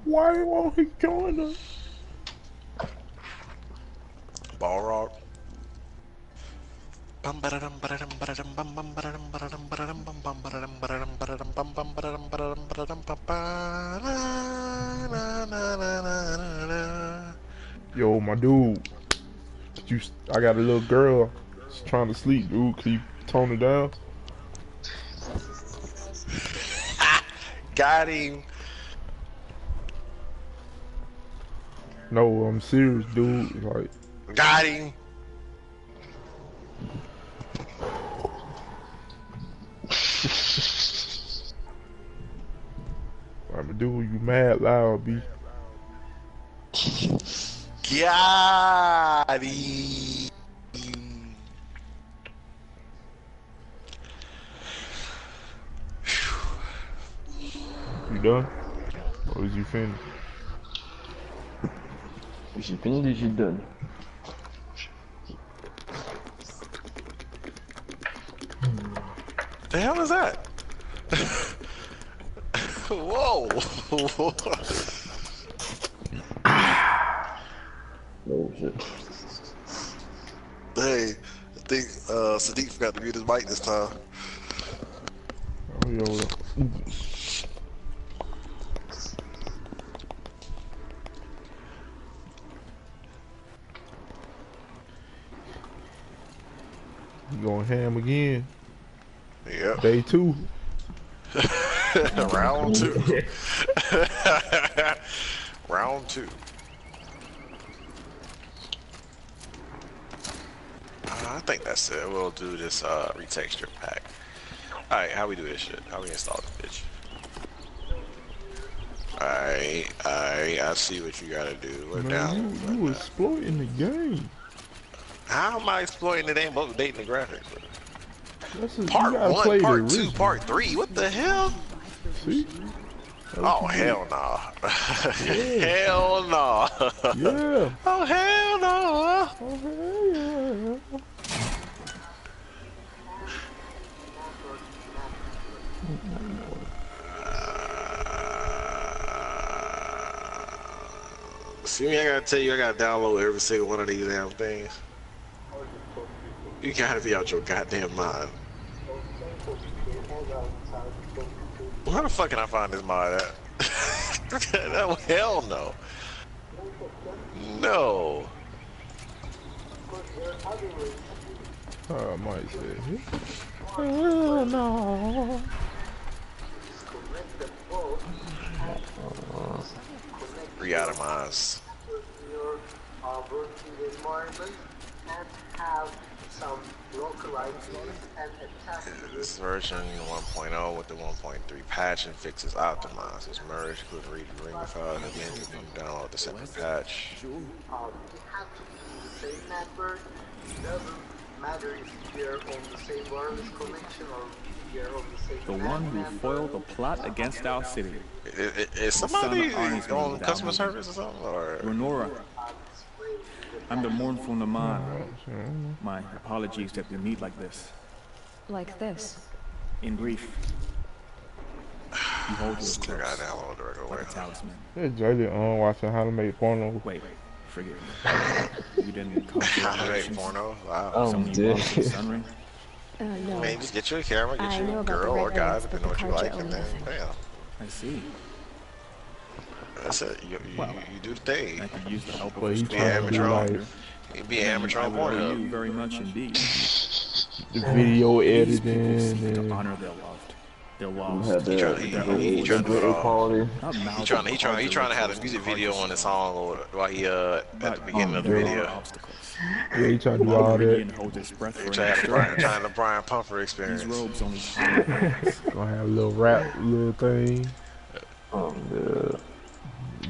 Why won't he join us? Balrog. Yo, my dude. I got a little girl. She's trying to sleep, dude. Can you tone it down? Got him. No, I'm serious, dude. Like, Got him. I'm a dude. You mad loud, B. Got him. You done? Or is you finished? Is you finished? Is you done? The hell is that? Whoa. Oh shit. Hey, I think Sadiq forgot to mute his mic this time. Oh, yo. You going ham again? Yep. Day 2. Round 2. Round 2. I think that's it. We'll do this retexture pack. Alright, how we do this shit? How we install this bitch? Alright, I see what you gotta do. We're Man, down. you exploiting the game. How am I exploiting the name of updating the graphics? Part 1, part 2, part 3. What the hell? See? Oh hell no! Hell no! Yeah. Oh hell no! Oh hell yeah. See me, I gotta tell you, I gotta download every single one of these damn things. You gotta be out your goddamn mind. Where the fuck can I find this mod at? No, hell no. No. I might say. Oh no. Re-atomize. Working environment and have some localized and attack. This version 1.0 with the 1.3 patch and fixes optimized. It's merged with read file and again you can download the separate patch. It has to be the same network. It doesn't matter if we are on the same wireless connection or we are on the same. The one who foiled the plot against our city. Is somebody on customer service or something? Or Renora. I'm the mournful Naman. My apologies that we meet like this. Like this? In brief, you hold your still close, got download the regular way. like a talisman. Yeah, Jaylee watching how to make porno. Wait, forgive me. You didn't come to How to make relations. porno? Wow. Someone you dude. love in Sunray? No. Maybe just get you a camera, get I you know a about girl the or red guy, lights, depending on but what the you cards like, are and then only bam. I see. That's it. You do the thing. I could use the help of But a he strong trying to do amateur. like You be an amateur I on will owe Pornhub. you very much indeed. the video These people editing seek to and honor their loved. Their Had lost. He trying to do it all. equality. Not He trying to have a music video on the song while he at the beginning of the video. Obstacles. yeah, he trying to do all that. Meridian holds its breath He for trying an to trying to Brian Pumper These experience. robes only shine their hands. Gonna have a little rap, little thing, Yeah.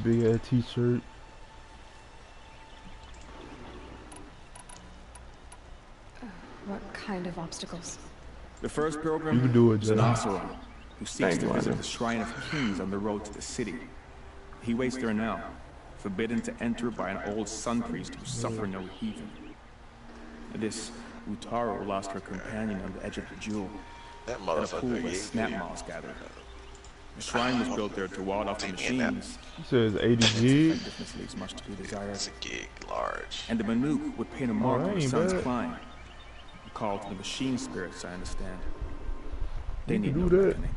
big ass t-shirt. What kind of obstacles? The first You pilgrim can do it, is an Jay. Oseram who seeks Thank to you, visit Martin. the Shrine of Kings on the road to the city. He waits there now, forbidden to enter by an old sun priest who suffer no heathen. This Utaro lost her companion on the edge of the jewel That at a pool motherfucker. where snap moths gathered. The shrine was built there to ward off the Take me in that. machines. It says 80 Its gig. effectiveness leaves much to be desired. It's a gig large. And the Manuk would paint a mark that on the ain't sun's bad. climb. A call to the machine spirits, I understand. They You need can no do that. reckoning.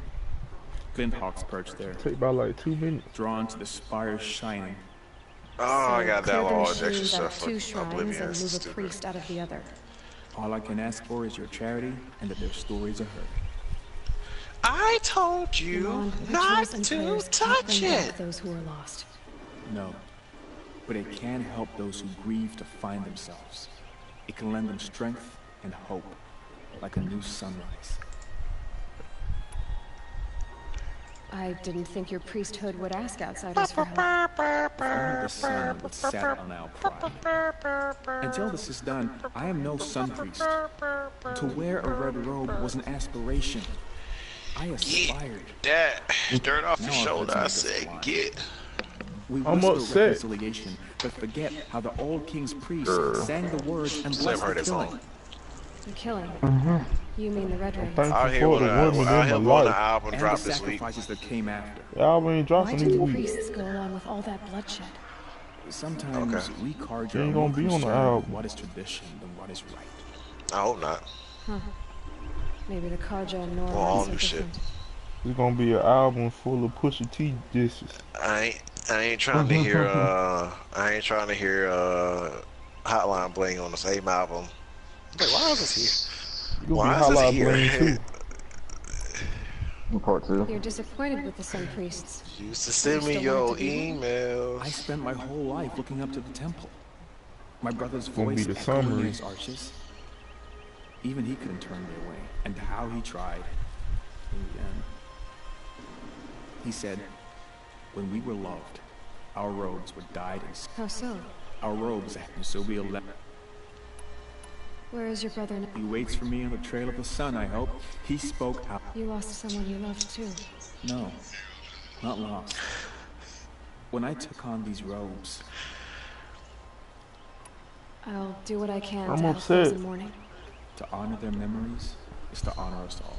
Glint hawks perched there, Take about like 2 minutes. drawn to the spires shining. Oh, I got clear that the all extra machines out of stuff two for shrines Oblivion. and It's move a stupid. priest out of the other. All I can ask for is your charity and that their stories are heard. I told you Beyond not rituals and to prayers can't touch bring back it. those who are lost. No, but it can help those who grieve to find themselves. It can lend them strength and hope, like a new sunrise. I didn't think your priesthood would ask outsiders for help. Only the sun would set on our pride. Until this is done, I am no sun priest. To wear a red robe was an aspiration. I aspired. Dad, dirt off Now your I've shoulder. got to I make this said, fly. get. We I'm whisper upset. reconciliation, but forget how the old king's priests sang the words and Slim blessed heard the his killing. own. The killing. You mean the Red Race? Thankful Out here for with the women out in here my on the life. album And drop the this week. sacrifices that came after. Y'all ain't Why dropping did this the week. priests go along with all that bloodshed? Sometimes Okay. we cards You are ain't more gonna be on the concerned with album. what is tradition than what is right. I hope not. Maybe the Karja and Nora Well, all are so new shit. different. It's gonna be an album full of Pusha T disses. I ain't trying to hear Hotline Bling on the same album. Wait, why is this It's gonna Why be is this Highlight here? Bling too. Part 2. You're disappointed with the Sun Priests. You used to send me still your want it to be one? emails. I spent my whole life looking up to the temple. My brother's Gonna be voice the echoing in summary. his arches. Even he couldn't turn me away, and how he tried. In the end, he said, when we were loved, our robes were dyed in How so? our robes, so we elect. Where is your brother now? He waits for me on the trail of the sun, I hope. He spoke out. You lost someone you loved too. No, not lost. When I took on these robes, I'll do what I can I'm to help those upset. in mourning. to honor their memories is to honor us all.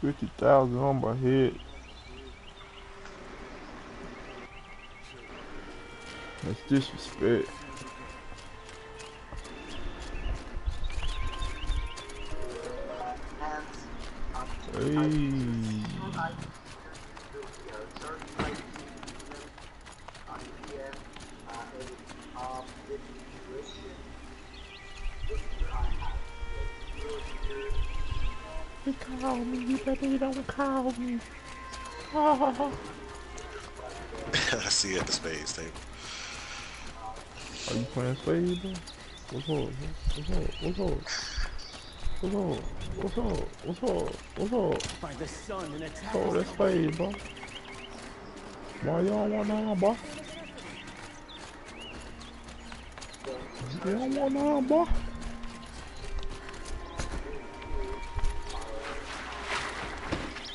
50,000 on my head. That's disrespect. Hey. He called me, you better you don't call me. Oh. I see it at the spades table. Are you playing spades, bro? What's up? What's up? What's up? What's up? What's up? What's up? What's up? By the sun and attack. Oh, that's spades, bro. Why y'all want none, boy? You don't want none, boy?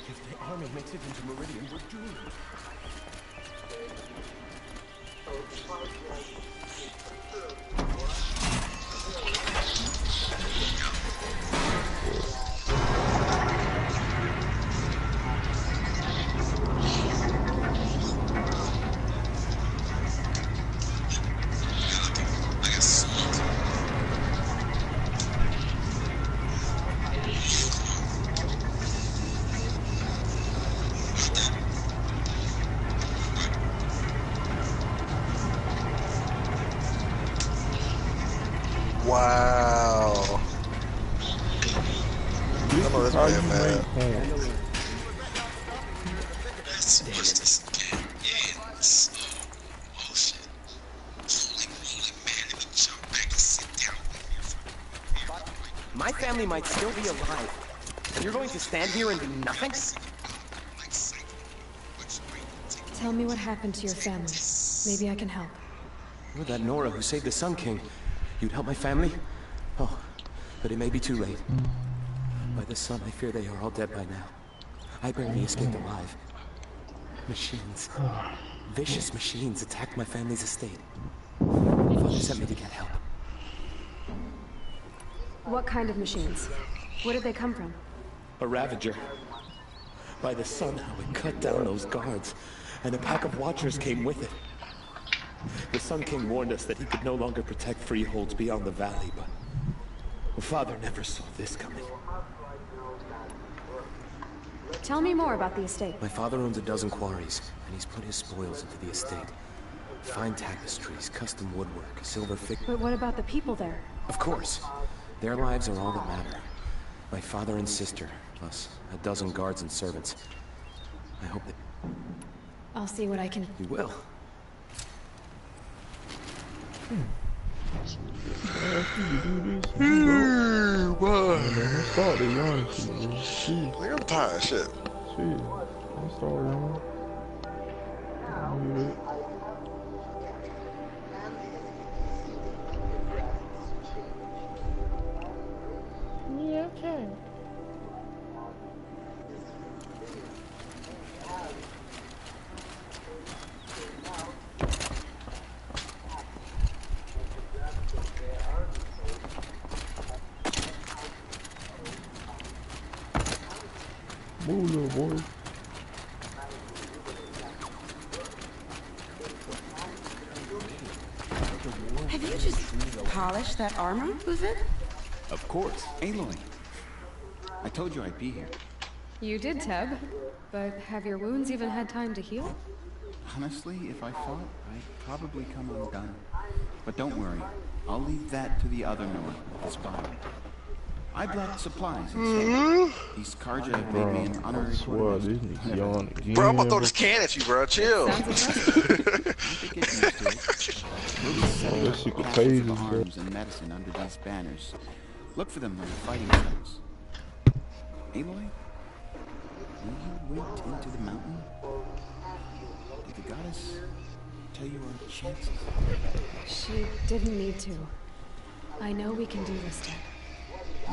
If the army makes it into Meridian, we're doomed. Wow. I know this How you man make mad. porn? My family might still be alive. And you're going to stand here and do nothing? Tell me what happened to your family. Maybe I can help. You're that Nora who saved the Sun King. You'd help my family? Oh, but it may be too late. By the sun, I fear they are all dead by now. I barely escaped alive. Machines. Vicious machines attacked my family's estate. Father sent me to get help. What kind of machines? Where did they come from? A Ravager. By the sun, how it cut down those guards, and a pack of watchers came with it. The Sun King warned us that he could no longer protect freeholds beyond the valley, but Father never saw this coming. Tell me more about the estate. My father owns a dozen quarries, and he's put his spoils into the estate. Fine tapestries, custom woodwork, silver But what about the people there? Of course. Their lives are all that matter. My father and sister, plus a dozen guards and servants. I hope that... I'll see what I can... You will. I started yawning too, bro. Shit. Like, I'm tired of shit. I started yawning. Yeah, okay. Move, little boy. Have you just polished that armor, was it? Of course. Aloy. I told you I'd be here. You did, Teb. But have your wounds even had time to heal? Honestly, if I fought, I'd probably come undone. But don't worry. I'll leave that to the other Nora, the spy. I brought supplies instead. These Karja paid me an honorary Swear, this nigga yawn again. Bro, I'm gonna throw this can at you, bro. Chill. That shit Caches crazy, of bro. arms and medicine under these banners. Look for them when you're fighting things. Aloy, when you went into the mountain, did the goddess tell you our chances? She didn't need to. I know we can do this, Teb. I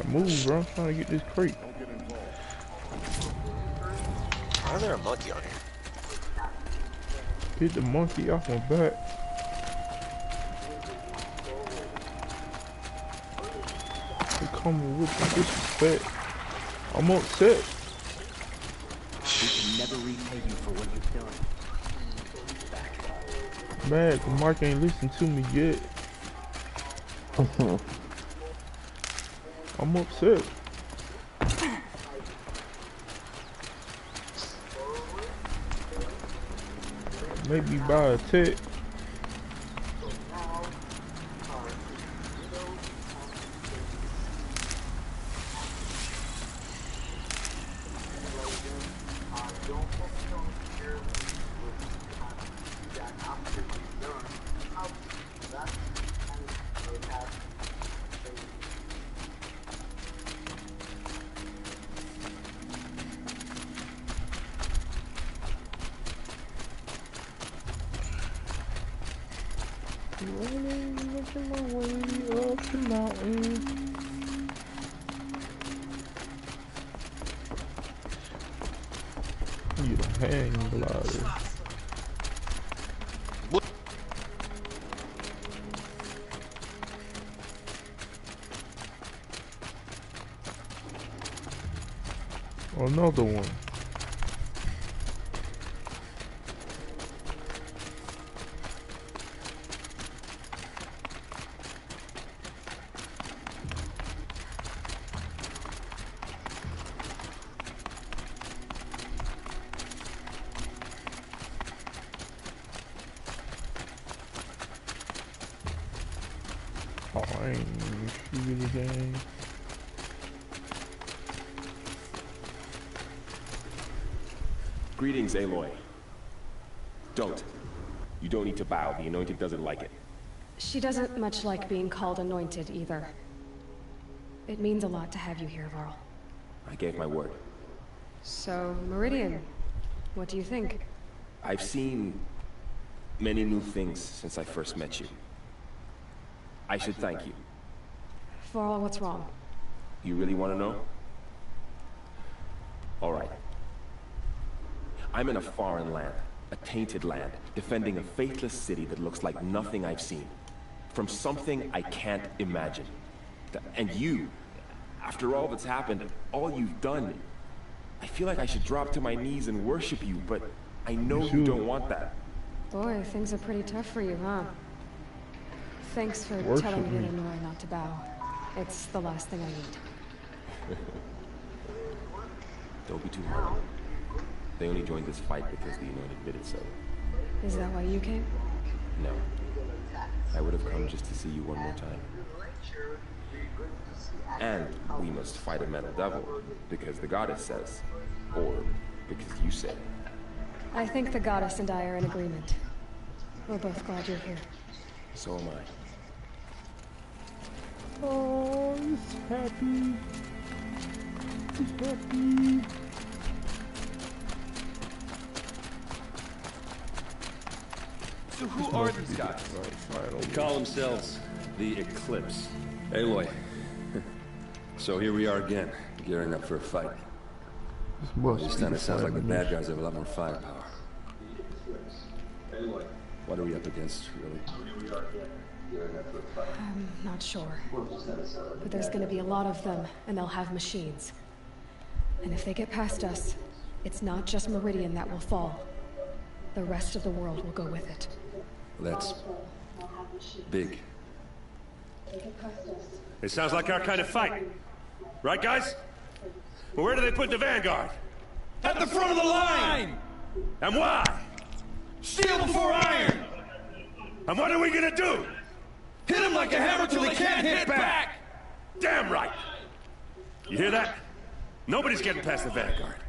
move, bro. I'm trying to get this crate. Why is there a monkey on here? Get the monkey off my back. They coming with the disrespect. I'm upset. We can never repay you for what you've done. Mad, the Mark ain't listened to me yet. I'm upset. Maybe buy a tech. Running, making my way up the mountain. Need a hang glider. Another one. Oh, I ain't even shooting anything. Greetings, Aloy. Don't. You don't need to bow. The Anointed doesn't like it. She doesn't much like being called anointed either. It means a lot to have you here, Varl. I gave my word. So, Meridian, what do you think? I've seen many new things since I first met you. I should thank you. Varl, what's wrong? You really want to know? All right. I'm in a foreign land, a tainted land, defending a faithless city that looks like nothing I've seen. From something I can't imagine. And you, After all that's happened, all you've done, I feel like I should drop to my knees and worship you, but I know you don't want that. Boy, things are pretty tough for you, huh? Thanks for telling me and Nora not to bow. It's the last thing I need. Don't be too hard. They only joined this fight because the Anointed admitted so. Is that why you came? No. I would have come just to see you one more time. And we must fight a metal devil, because the goddess says. Or because you say. I think the goddess and I are in agreement. We're both glad you're here. So am I. Oh, he's happy. He's happy. So who are these guys? They call themselves the Eclipse. Aloy. So here we are again, gearing up for a fight. This time it sounds like the bad guys have a lot more firepower. What are we up against, really? I'm not sure. But there's gonna be a lot of them, and they'll have machines. And if they get past us, it's not just Meridian that will fall. The rest of the world will go with it. That's big. It sounds like our kind of fight. Right, guys? Well, where do they put the Vanguard? At the front of the line! And why? Steel before iron! And what are we gonna do? Hit him like a hammer till he can't hit back! Damn right! You hear that? Nobody's getting past the Vanguard.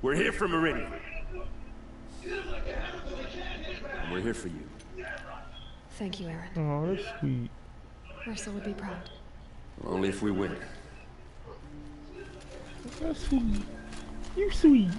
We're here for Meridian. And we're here for you. Thank you, Aaron. Oh, that's sweet. Ursa would be proud. Only if we win. That's sweet. You sweet.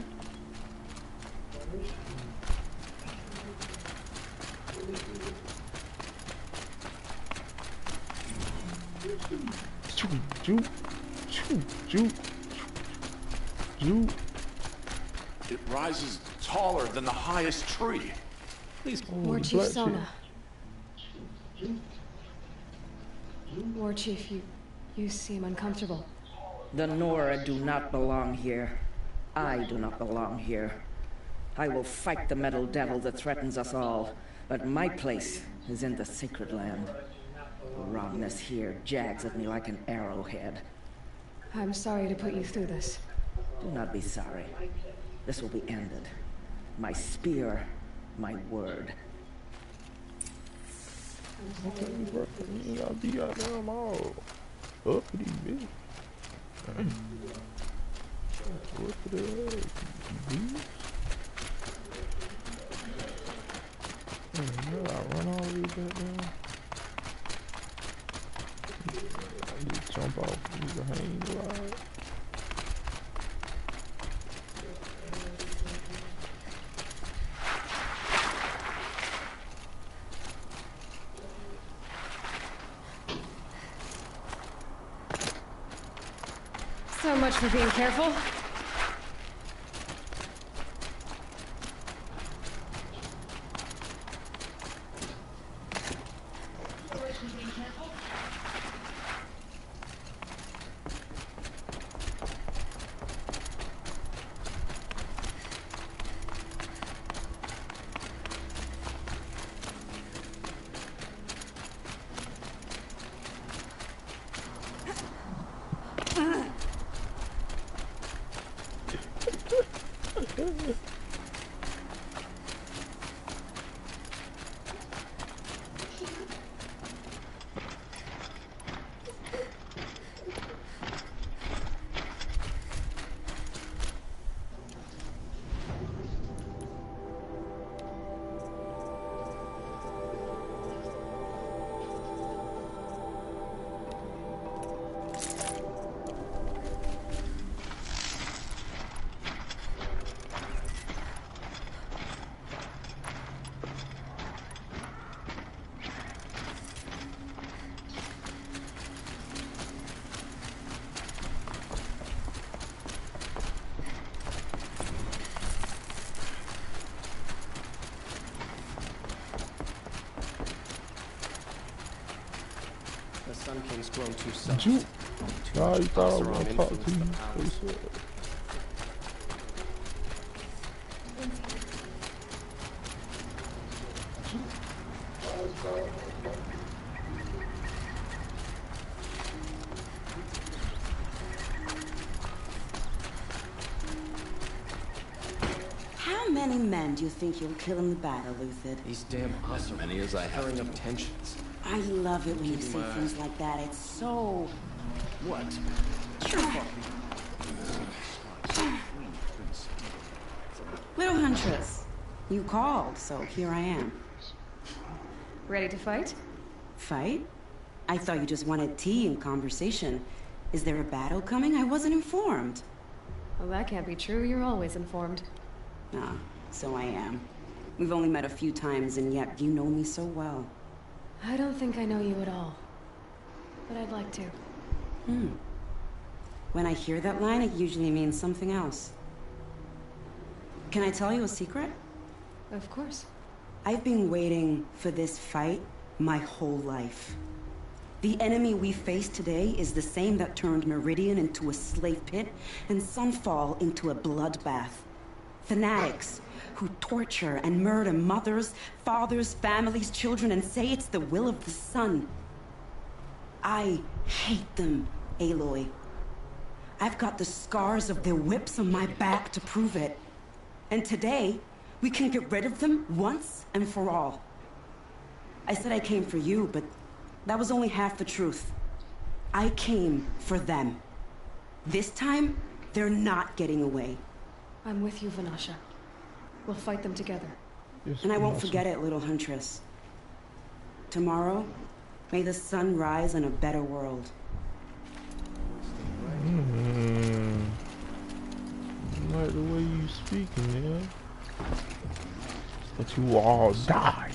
It rises taller than the highest tree. Please, War Chief Sona. War Chief, you seem uncomfortable. The Nora do not belong here. I do not belong here. I will fight the metal devil that threatens us all, but my place is in the sacred land. The wrongness here jags at me like an arrowhead. I'm sorry to put you through this. Do not be sorry. This will be ended. My spear, my word. Okay, bro. You gotta be goddamn all uppity, bitch. What the hell? I run all the way back down. I just jump off the hang glide. So much for being careful. The Sun King's grown too soft. Nah, you thought I was gonna talk to you. What's up? How many men do you think you'll kill in the battle, Luthid? These damn as many as I have up tensions. I love it when you say things like that. It's so... What? Truthful. Little Huntress, you called, so here I am. Ready to fight? Fight? I thought you just wanted tea and conversation. Is there a battle coming? I wasn't informed. Well, that can't be true. You're always informed. Ah, so I am. We've only met a few times, and yet you know me so well. I don't think I know you at all. But I'd like to. When I hear that line, it usually means something else. Can I tell you a secret? Of course. I've been waiting for this fight my whole life. The enemy we face today is the same that turned Meridian into a slave pit and Sunfall into a bloodbath. Fanatics who torture and murder mothers, fathers, families, children, and say it's the will of the sun. I hate them, Aloy. I've got the scars of their whips on my back to prove it. And today, we can get rid of them once and for all. I said I came for you, but that was only half the truth. I came for them. This time, they're not getting away. I'm with you, Vanasha. We'll fight them together. Yes, And I won't awesome. forget it, little Huntress. Tomorrow, may the sun rise in a better world. I like the way you speaking, man. Let you all die.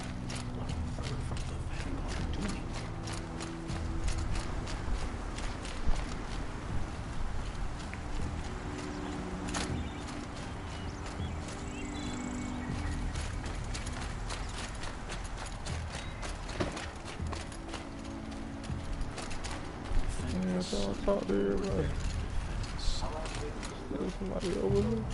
I'll talk to everybody. There's somebody over here.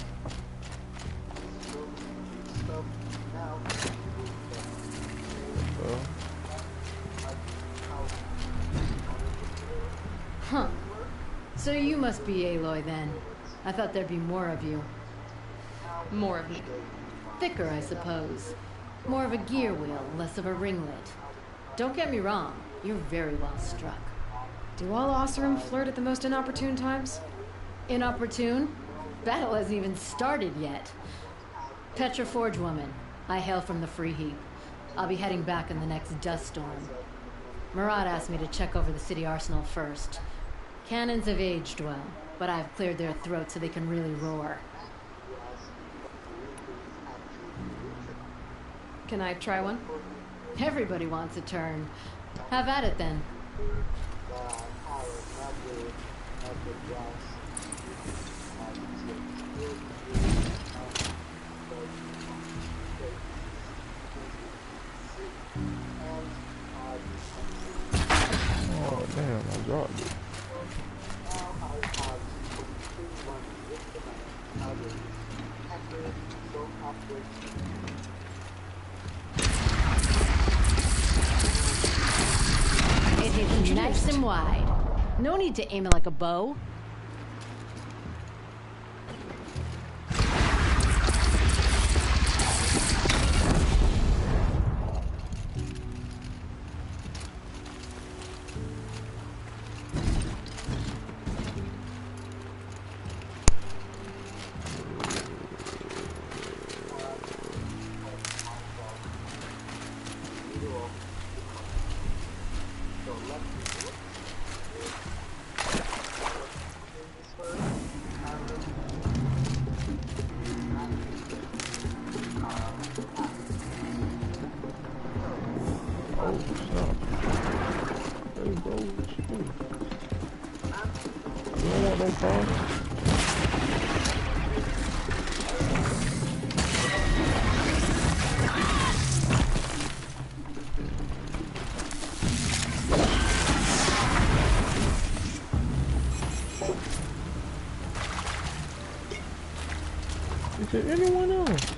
Huh. So you must be Aloy then. I thought there'd be more of you. More of me. Thicker, I suppose. More of a gear wheel, less of a ringlet. Don't get me wrong, you're very well struck. Do all Oseram flirt at the most inopportune times? Inopportune? Battle hasn't even started yet. Petra Forge woman. I hail from the Free Heap. I'll be heading back in the next dust storm. Murad asked me to check over the city arsenal first. Cannons have aged well, but I've cleared their throats so they can really roar. Can I try one? Everybody wants a turn. Have at it then. Oh damn, I dropped it. It hits nice and wide. No need to aim it like a bow. Oh, snap. Hey, bro, what you doing? You don't want no problem? Is there anyone else?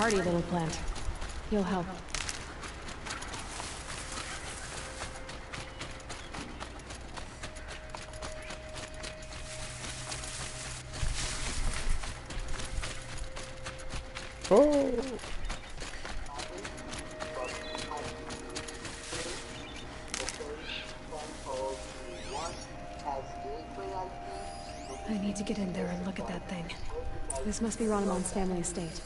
hardy little plant. You'll help. Oh! I need to get in there and look at that thing. This must be Ranamon's family estate.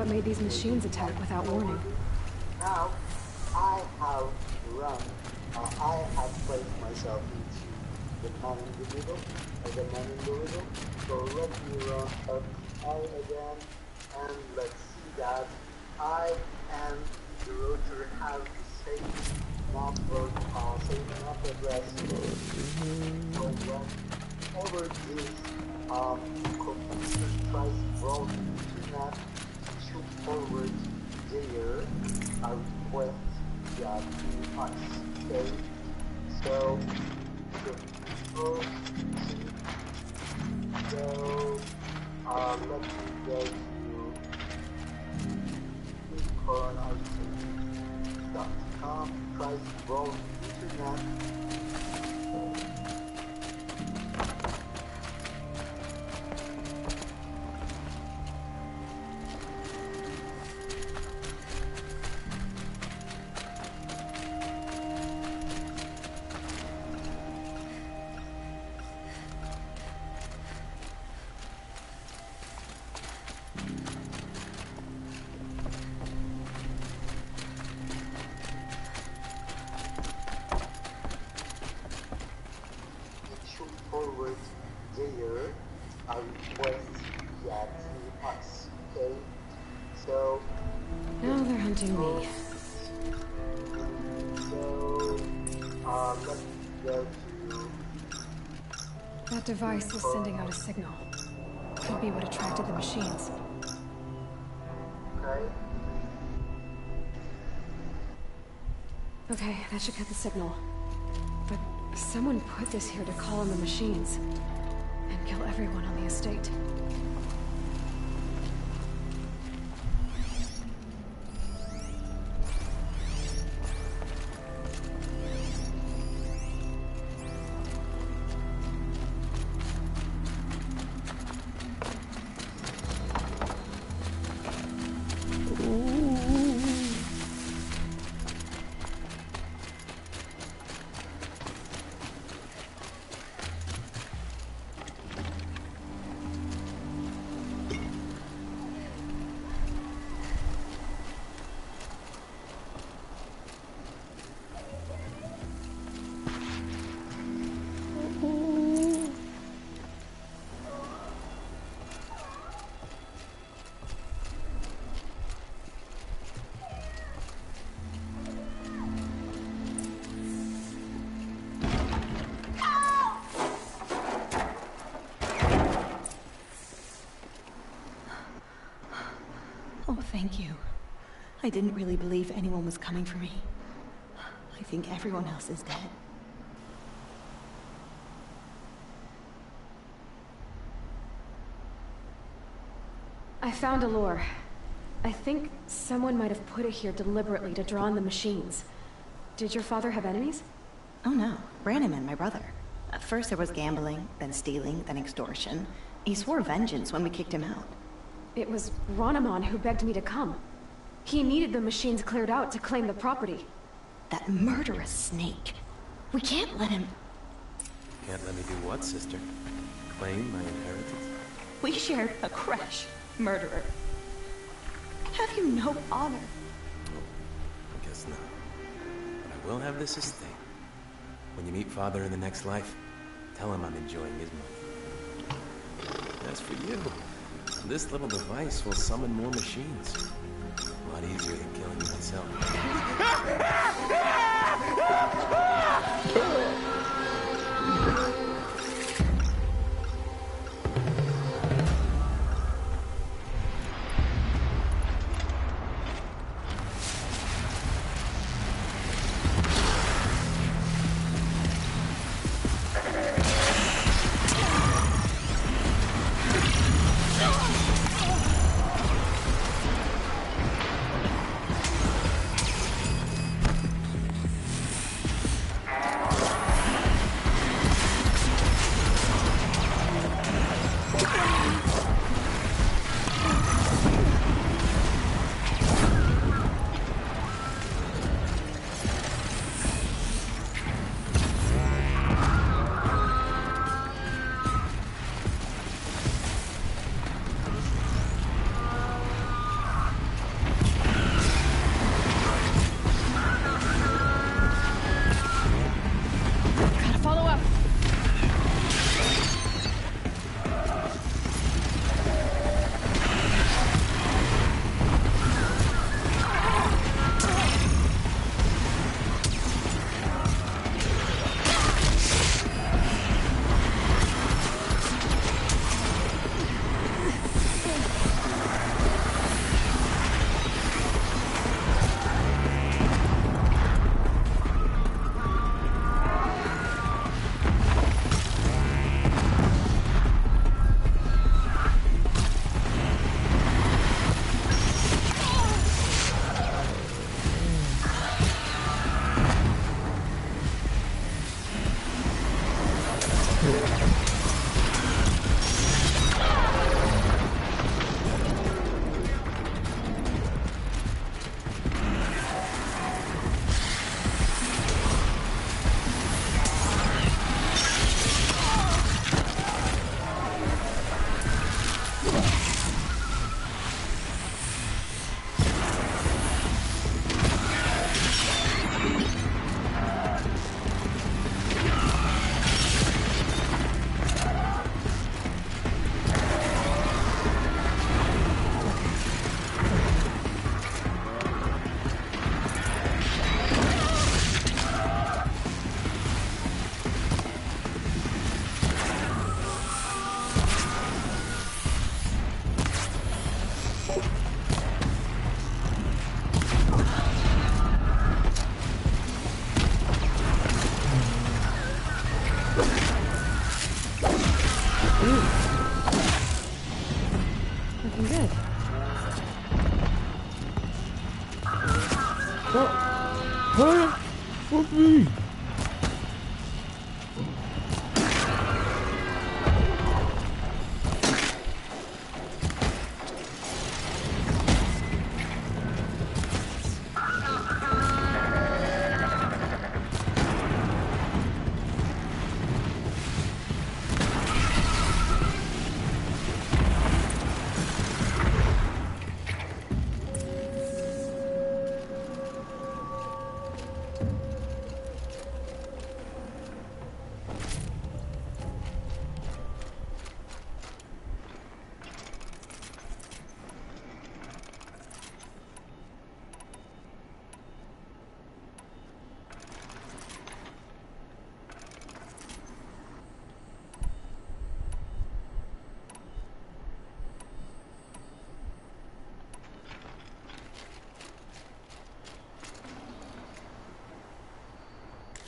what made these machines attack without warning. Now, I have run, I have placed myself into the man in the middle, So let me run up I again, and let's see that I and the router have the same network, same MAC address. So whenever this computer tries to browse the internet, it should forward there a request via us. Okay, so let me go to bitcoinarcade.com, try to browse the internet. Forward there a request via us. Okay, so Now they're hunting me. So let's go to That device is sending out a signal. Could be what attracted the machines. okay. Okay, that should cut the signal. But someone put this here to call on the machines and kill everyone on the estate. Oh, thank you. I didn't really believe anyone was coming for me. I think everyone else is dead. I found a lure. I think someone might have put it here deliberately to draw on the machines. Did your father have enemies? Oh no, Branham and my brother. At first there was gambling, then stealing, then extortion. He swore vengeance when we kicked him out. It was Ronamon who begged me to come. He needed the machines cleared out to claim the property. That murderous snake. We can't let him... Can't let me do what, sister? Claim my inheritance? We shared a crash, murderer. Have you no honor? I guess not. But I will have this estate. When you meet Father in the next life, tell him I'm enjoying his money. As for you, this little device will summon more machines. A lot easier than killing you myself.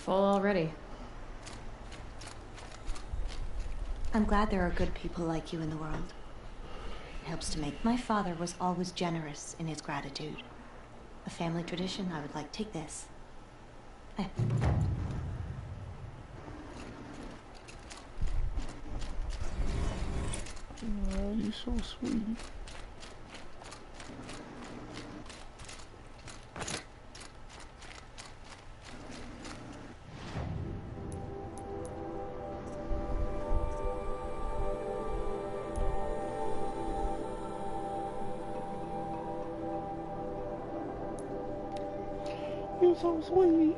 Full already. I'm glad there are good people like you in the world. It helps to make. My father was always generous in his gratitude. A family tradition. I would like. Take this. Eh. Oh, you're so sweet. You're so sweet.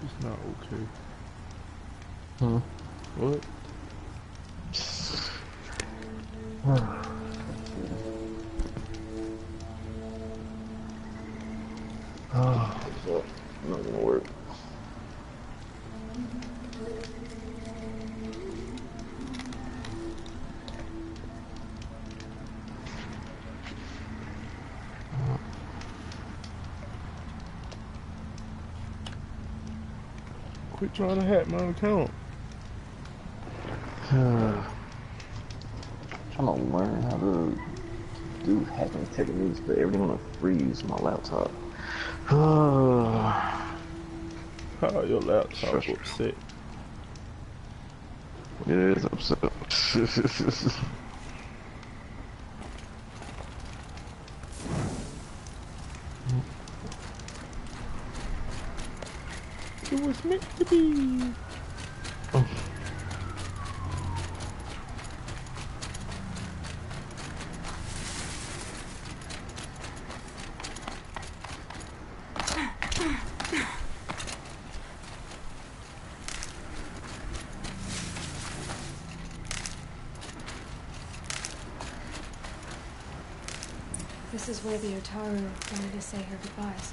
It's not okay. Huh? What? Oh, fuck. Not gonna work. Quit trying to hack my account. Trying to learn how to do hacking techniques, but everything wanna freeze my laptop. How your laptop upset? Yeah, it's upset. It was meant to be. This is where the Otaru wanted to say her goodbyes.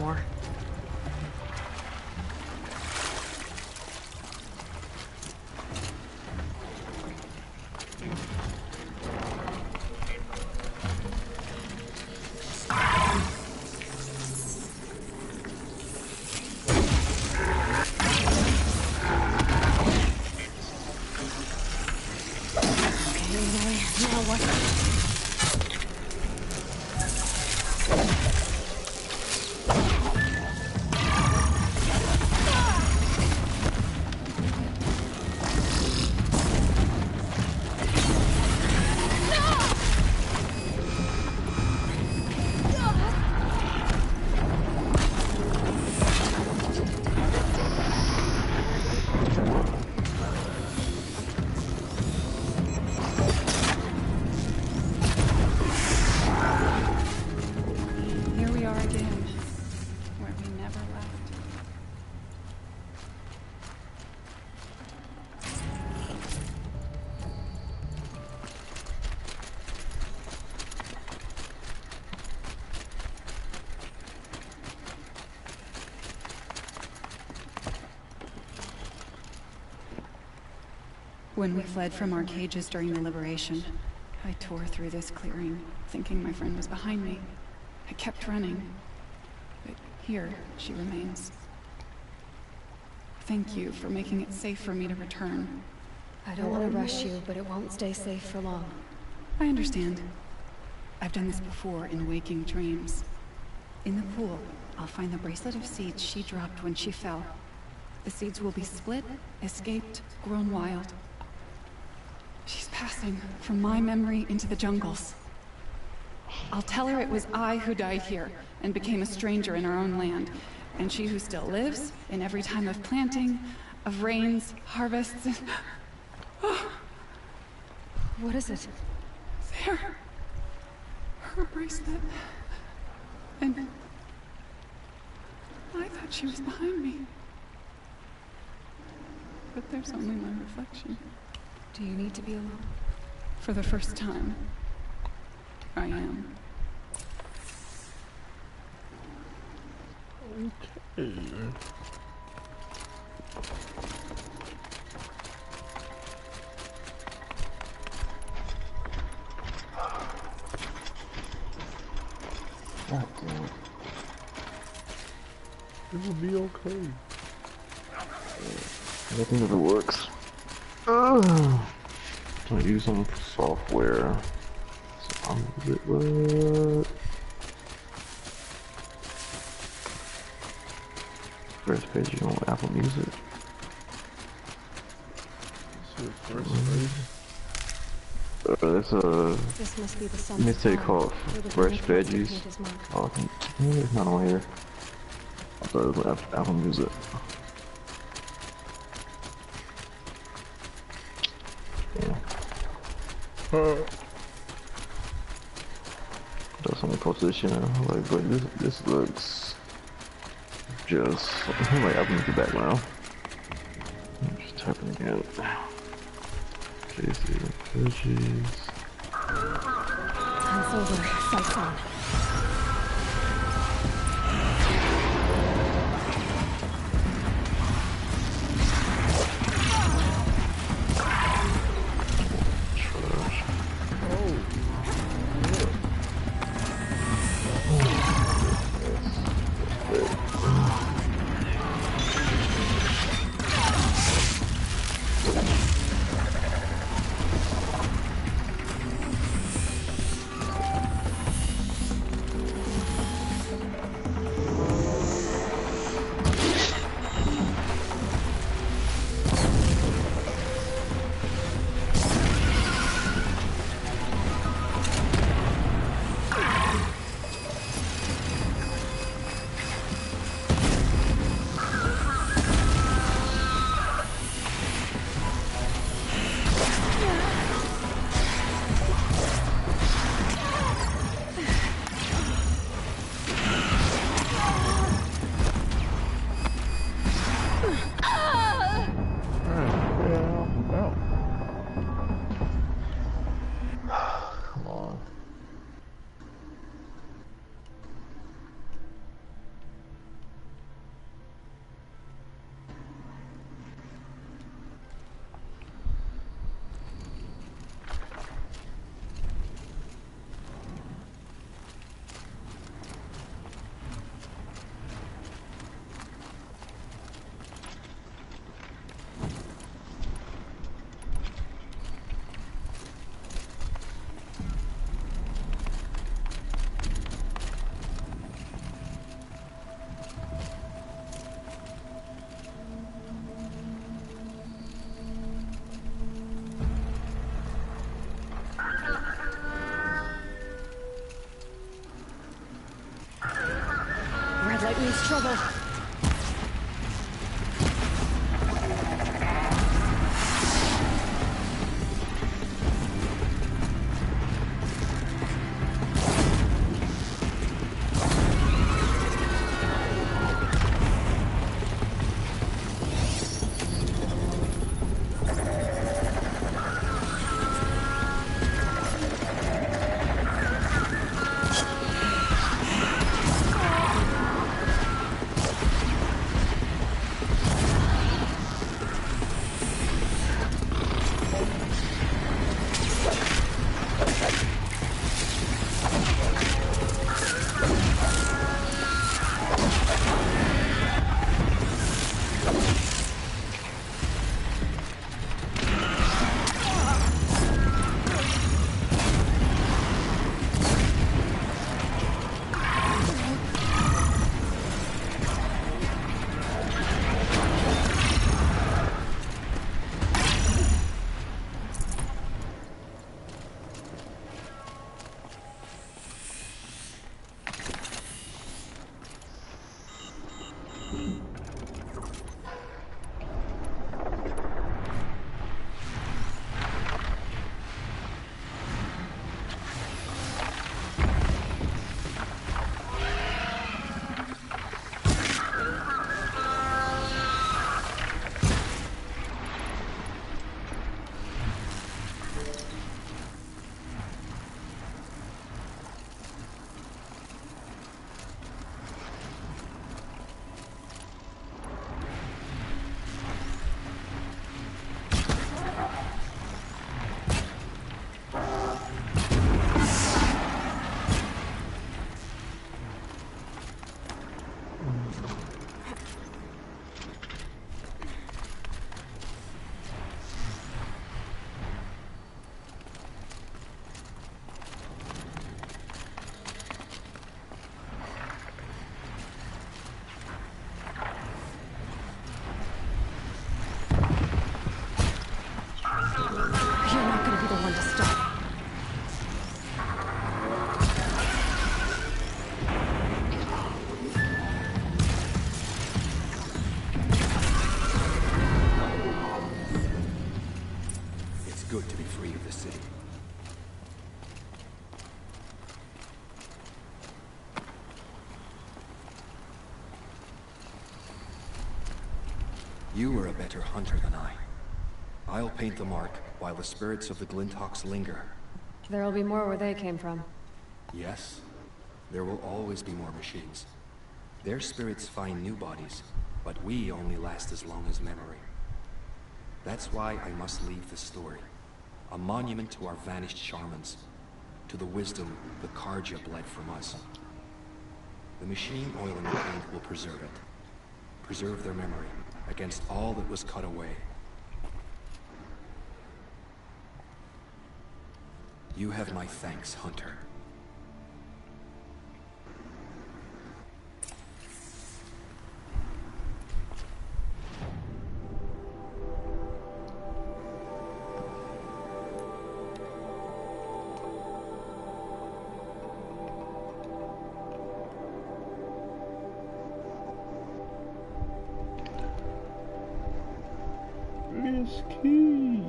more. When we fled from our cages during the liberation, I tore through this clearing, thinking my friend was behind me. I kept running, but here she remains. Thank you for making it safe for me to return. I don't want to rush you, but it won't stay safe for long. I understand. I've done this before in waking dreams. In the pool, I'll find the bracelet of seeds she dropped when she fell. The seeds will be split, escaped, grown wild. She's passing from my memory into the jungles. I'll tell her it was I who died here and became a stranger in our own land, and she who still lives in every time of planting, of rains, harvests, and... What is it? There. Her bracelet. And... I thought she was behind me. But there's only my reflection. Do you need to be alone? For the first time, I am. Okay. God damn it. It will be okay. I think if it works. I'm gonna use some software. So what? First page, you know, Apple Music. First page. There's a This must be the mistake called Fresh Veggies. Oh, it's not on here. I thought it was Apple Music. Someone posted this, you know, like, but this looks just like Apple Music background. I'm just typing again. Casey, veggies. Time's over. Fight's on. means trouble. You're not gonna be the one to stop. It's good to be free of the city. You are a better hunter than I. I'll paint the mark while the spirits of the Glinthawks linger. There'll be more where they came from. Yes, there will always be more machines. Their spirits find new bodies, but we only last as long as memory. That's why I must leave the story. A monument to our vanished shamans, to the wisdom the Karja bled from us. The machine oil in the paint will preserve it. Preserve their memory against all that was cut away. You have my thanks, Hunter. Risky.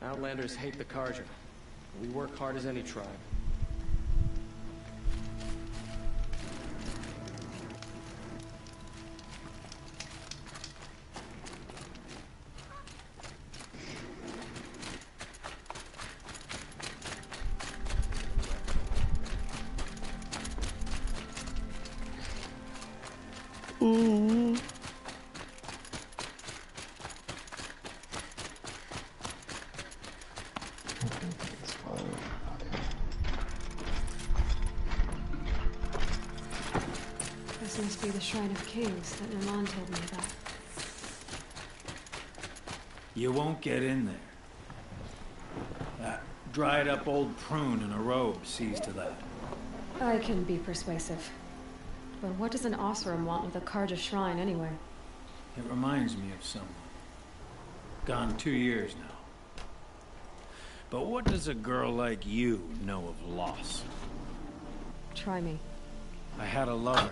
Outlanders hate the Karja. We work hard as any tribe. Ooh. This must be the Shrine of Kings that Naman told me about. You won't get in there. dried up old prune in a robe sees to that. I can be persuasive. But what does an Osram want with a Karja shrine anyway? It reminds me of someone. Gone 2 years now. But what does a girl like you know of loss? Try me. I had a lover.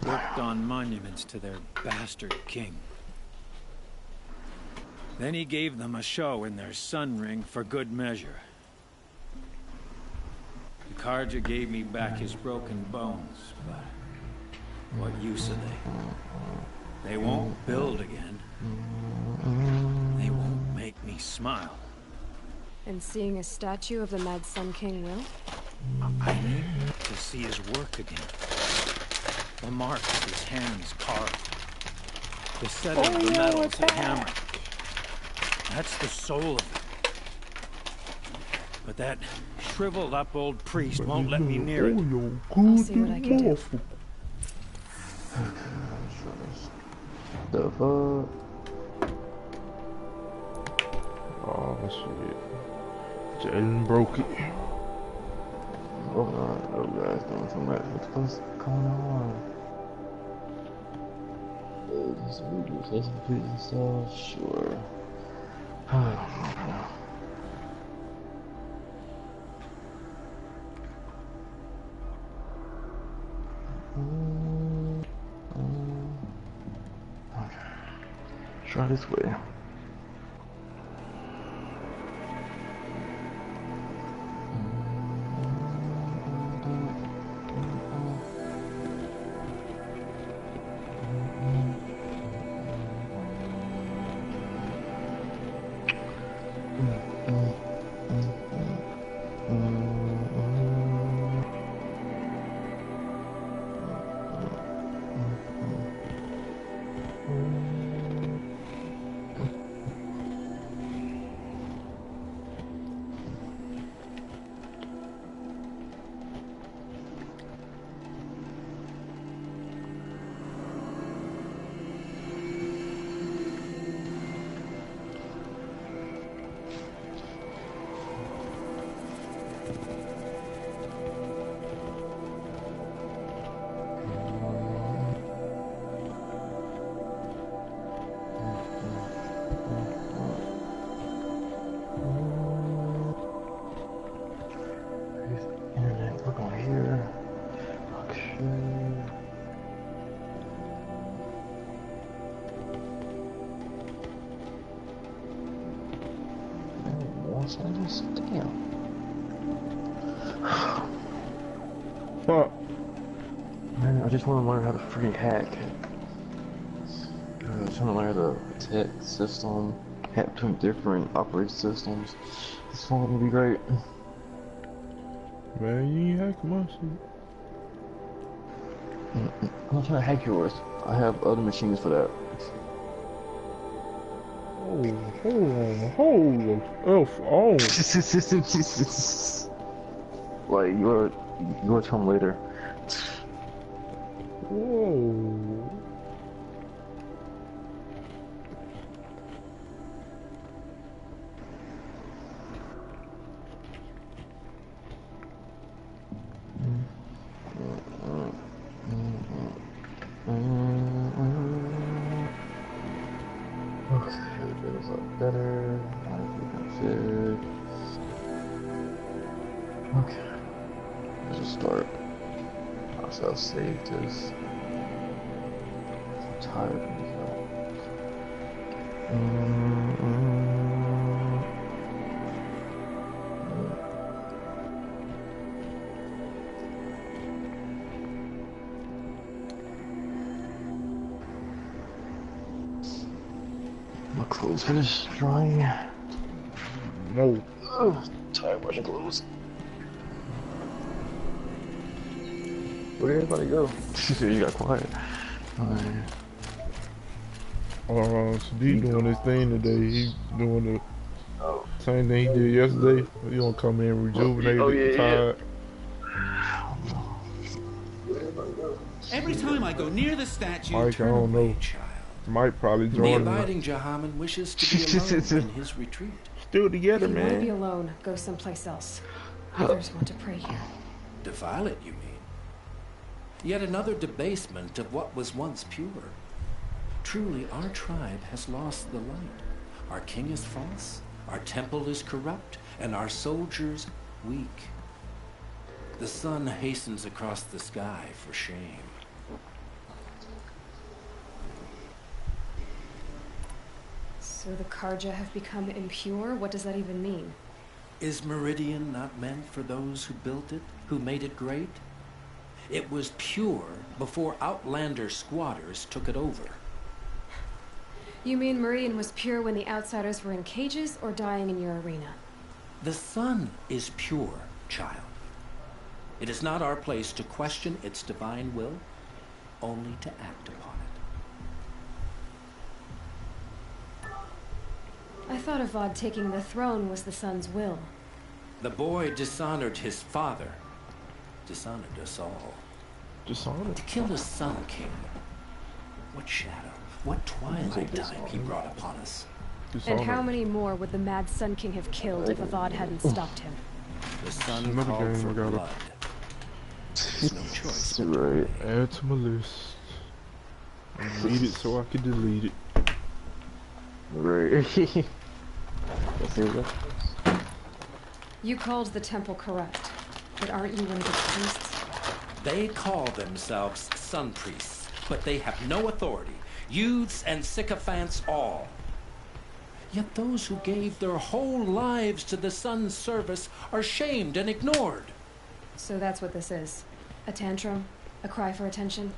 Worked on monuments to their bastard king. Then he gave them a show in their sun ring for good measure. The Karja gave me back his broken bones, but what use are they? They won't build again. They won't make me smile. And seeing a statue of the Mad Sun King will? I need to see his work again. The marks his hands carved. The set of the metals he hammered. That's the soul of it. But that shriveled up old priest won't let me near it. I'll see what I can do. The fuck? Oh shit. Jalen broke it. Oh god, oh guys doing too much. What the fuck's going on? These videos, let's complete and stuff, sure. Okay. Try this way. Damn. Fuck. Man, I just want to learn how to freaking hack. I'm trying to learn how to protect system, hack between different operating systems. This one would be great. Man, you ain't hacking my shit. I'm not trying to hack yours. I have other machines for that. Hold on. Like, you're tell me later. Whoa. Better. Okay. Let's just start. I'll save this. I'm tired of this. My clothes finished drying. No. Ugh, tired washing clothes. Where did everybody go? You got quiet. Steve doing his thing today. He doing the same thing he did yesterday. He gonna come in rejuvenated, tired. Every time I go near the statue, Mike, I don't know. Mike probably the joined abiding Jahaman wishes to be alone in his retreat. still together, If you want to be man. alone, go someplace else. Others want to pray here. Defile it, you mean? Yet another debasement of what was once pure. Truly, our tribe has lost the light. Our king is false, our temple is corrupt, and our soldiers weak. The sun hastens across the sky for shame. So the Karja have become impure? What does that even mean? Is Meridian not meant for those who built it, who made it great? It was pure before Outlander squatters took it over. You mean Meridian was pure when the outsiders were in cages or dying in your arena? The sun is pure, child. It is not our place to question its divine will, only to act upon it. I thought Avad taking the throne was the sun's will. The boy dishonored his father, dishonored us all. Dishonored? To kill the Sun King. What shadow, what twilight time he brought upon us. And how many more would the mad Sun King have killed if Avad hadn't stopped him? The sun Another called game for I gotta- blood. There's no choice. Right. Add to my list. Delete it so I can delete it. Right. Let's see what You called the temple corrupt, but aren't you one of its priests? They call themselves sun priests, but they have no authority. Youths and sycophants all. Yet those who gave their whole lives to the sun's service are shamed and ignored. So that's what this is. A tantrum? A cry for attention?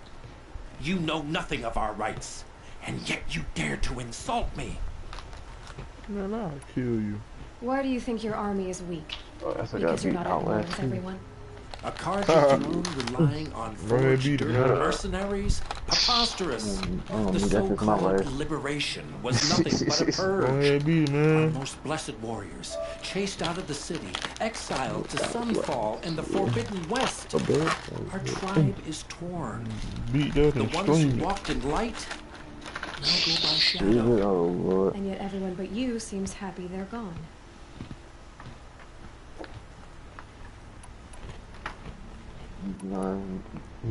You know nothing of our rights, and yet you dare to insult me. Man, I'll kill you. Why do you think your army is weak? that's what Because got you're beat not out at war last with season. everyone? A Karja throne relying on forged beat dirty him. mercenaries? Preposterous. The that's my so-called life. liberation was nothing but a Go purge. ahead, beat it, Our man. most blessed warriors, chased out of the city, exiled to Sunfall in the Forbidden West. Our tribe is torn. Beat that The and ones who stream it. walked in light now go by Shit, shadow. oh Lord. And yet everyone but you seems happy they're gone.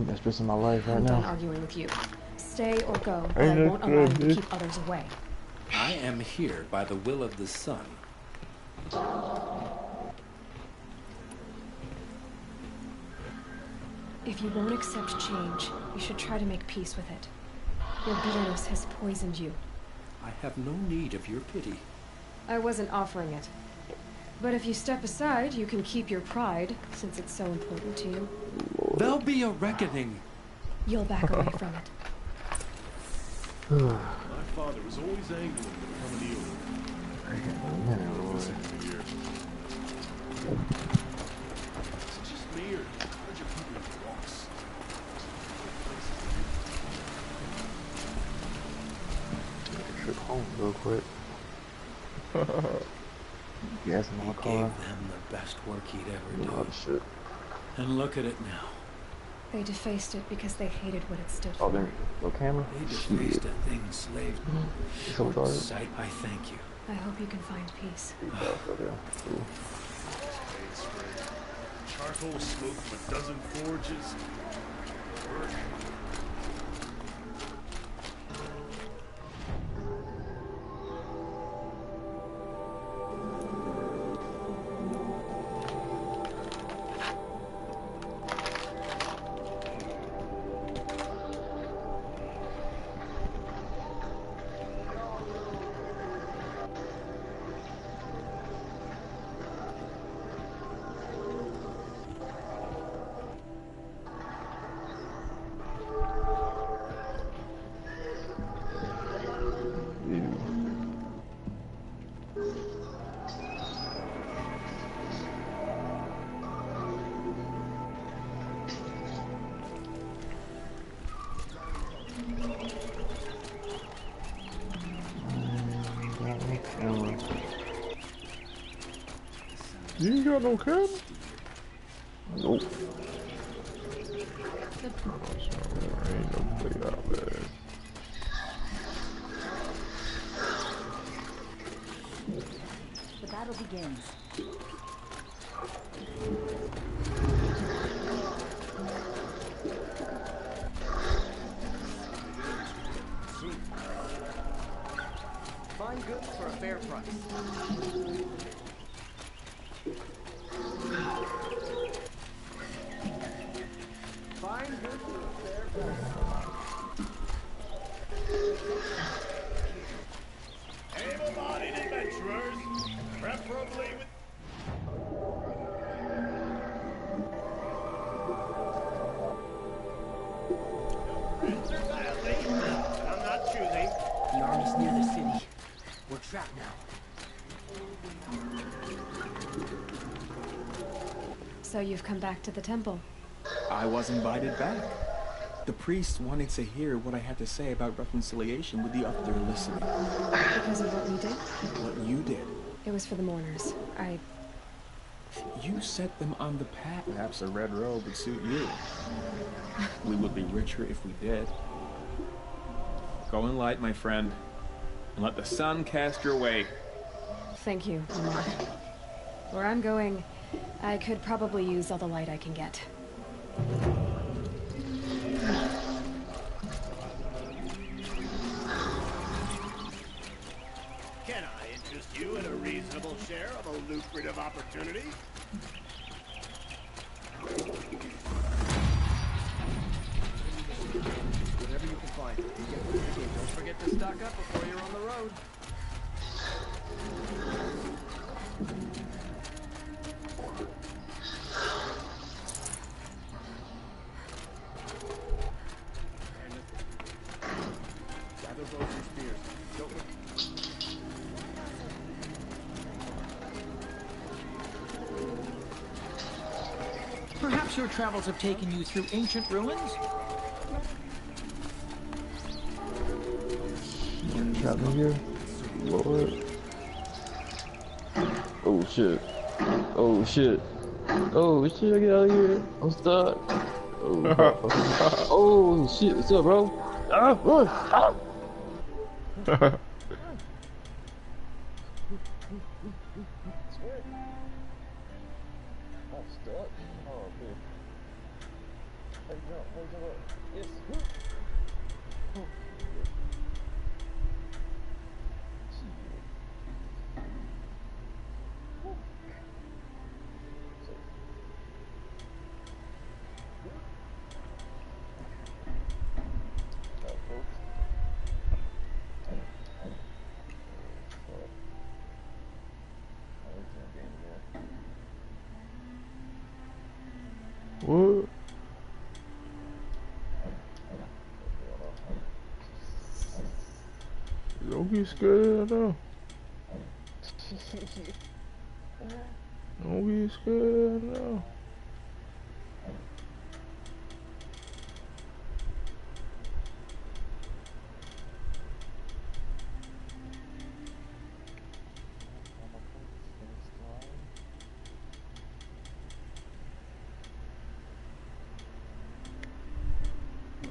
That's just in my life right I'm done now. arguing with you. Stay or go, but Ain't I that won't allow you good, to bitch? keep others away. I am here by the will of the sun. If you won't accept change, you should try to make peace with it. Your bitterness has poisoned you. I have no need of your pity. I wasn't offering it. But if you step aside, you can keep your pride, since it's so important to you. There'll be a reckoning. You'll back away from it. My father was always angry when the coming It's just me or a bunch of people who walks. Trip home real quick. Gas in my Gave car. them the best work he'd ever Oh done. shit. And look at it now. They defaced it because they hated what it stood Oh, for. there. No camera. They defaced a thing slaves. So sorry. Sight, I thank you. I hope you can find peace. Charcoal smoke from a dozen forges. Work. You ain't got no camera? Nope. Ain't no play out there. The battle begins. Find goods for a fair price. Find goods for a fair price. Able-bodied adventurers, preferably with... I'm not choosing. The army's near the city. We're trapped now. So you've come back to the temple. I was invited back. The priests wanted to hear what I had to say about reconciliation with the up there listening. Because of what we did? What you did. It was for the mourners. You set them on the path. Perhaps a red robe would suit you. We would be richer if we did. Go in light, my friend, and let the sun cast your way. Thank you, Lamar. Where I'm going, I could probably use all the light I can get. Can I interest you in a reasonable share of a lucrative opportunity? Whatever you can find. Don't forget to stock up before you're on the road. Gather bows and spears. Perhaps your travels have taken you through ancient ruins? Trapped in here? Lord. Oh shit. Oh shit. Oh shit, get out of here. I'm stuck. Oh, oh shit, what's up, bro? Ah, run! Ah! What? Don't be scared now. Don't be scared now.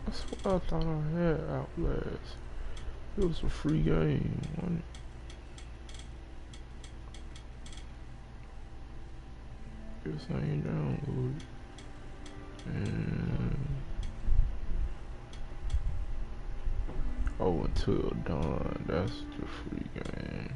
That's what I thought I had Outlast. It was a free game, wasn't it? Guess I ain't downloaded. And oh, Until Dawn, that's the free game.